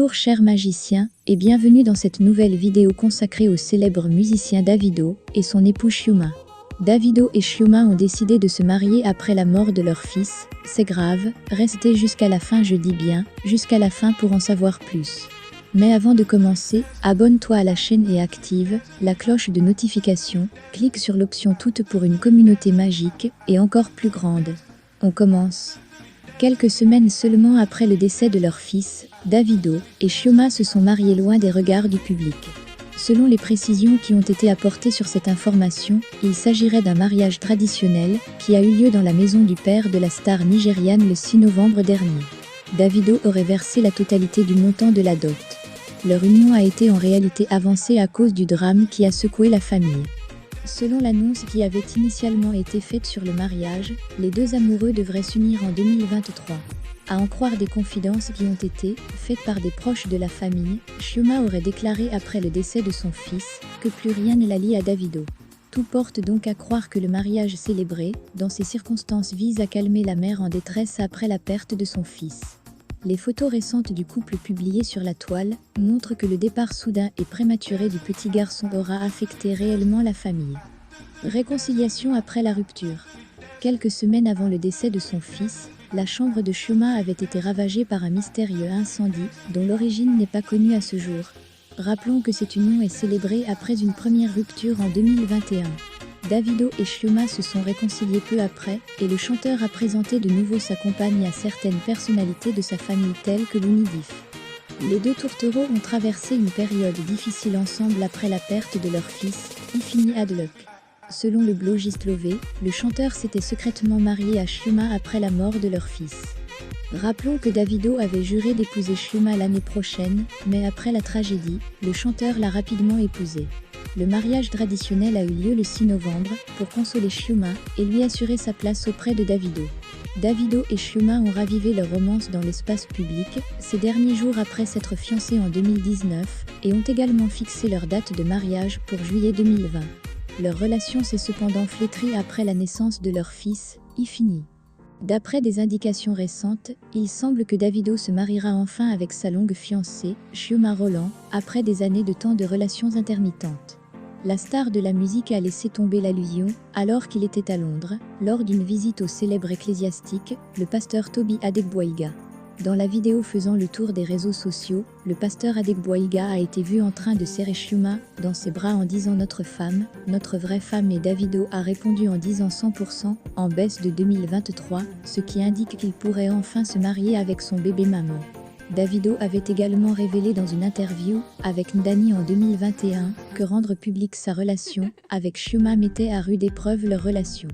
Bonjour chers magiciens et bienvenue dans cette nouvelle vidéo consacrée au célèbre musicien Davido et son époux Chioma. Davido et Chioma ont décidé de se marier après la mort de leur fils. C'est grave, restez jusqu'à la fin, je dis bien, jusqu'à la fin pour en savoir plus. Mais avant de commencer, abonne-toi à la chaîne et active la cloche de notification, clique sur l'option toute pour une communauté magique et encore plus grande. On commence. Quelques semaines seulement après le décès de leur fils, Davido et Chioma se sont mariés loin des regards du public. Selon les précisions qui ont été apportées sur cette information, il s'agirait d'un mariage traditionnel qui a eu lieu dans la maison du père de la star nigériane le 6 novembre dernier. Davido aurait versé la totalité du montant de la dot. Leur union a été en réalité avancée à cause du drame qui a secoué la famille. Selon l'annonce qui avait initialement été faite sur le mariage, les deux amoureux devraient s'unir en 2023. À en croire des confidences qui ont été faites par des proches de la famille, Chioma aurait déclaré après le décès de son fils que plus rien ne la lie à Davido. Tout porte donc à croire que le mariage célébré, dans ces circonstances, vise à calmer la mère en détresse après la perte de son fils. Les photos récentes du couple publiées sur la toile montrent que le départ soudain et prématuré du petit garçon aura affecté réellement la famille. Réconciliation après la rupture. Quelques semaines avant le décès de son fils, la chambre de Chioma avait été ravagée par un mystérieux incendie dont l'origine n'est pas connue à ce jour. Rappelons que cette union est célébrée après une première rupture en 2021. Davido et Chioma se sont réconciliés peu après, et le chanteur a présenté de nouveau sa compagne à certaines personnalités de sa famille telles que Looney Diff. Les deux tourtereaux ont traversé une période difficile ensemble après la perte de leur fils, Ifeanyi Adluk. Selon le blog Lové, le chanteur s'était secrètement marié à Chioma après la mort de leur fils. Rappelons que Davido avait juré d'épouser Chioma l'année prochaine, mais après la tragédie, le chanteur l'a rapidement épousée. Le mariage traditionnel a eu lieu le 6 novembre pour consoler Chioma et lui assurer sa place auprès de Davido. Davido et Chioma ont ravivé leur romance dans l'espace public ces derniers jours après s'être fiancés en 2019 et ont également fixé leur date de mariage pour juillet 2020. Leur relation s'est cependant flétrie après la naissance de leur fils, Ifeanyi. D'après des indications récentes, il semble que Davido se mariera enfin avec sa longue fiancée, Chioma Roland, après des années de temps de relations intermittentes. La star de la musique a laissé tomber l'allusion alors qu'il était à Londres, lors d'une visite au célèbre ecclésiastique, le pasteur Tobi Adegboyega. Dans la vidéo faisant le tour des réseaux sociaux, le pasteur Adegboyega a été vu en train de serrer Chioma dans ses bras en disant « Notre femme, notre vraie femme » et Davido a répondu en disant 100% en baisse de 2023, ce qui indique qu'il pourrait enfin se marier avec son bébé maman. Davido avait également révélé dans une interview avec Ndani en 2021 que rendre publique sa relation avec Chioma mettait à rude épreuve leur relation.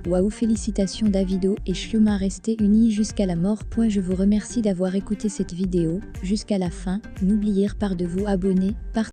Waouh, félicitations Davido et Chioma, restés unis jusqu'à la mort. Je vous remercie d'avoir écouté cette vidéo jusqu'à la fin. N'oubliez pas de vous abonner, partager.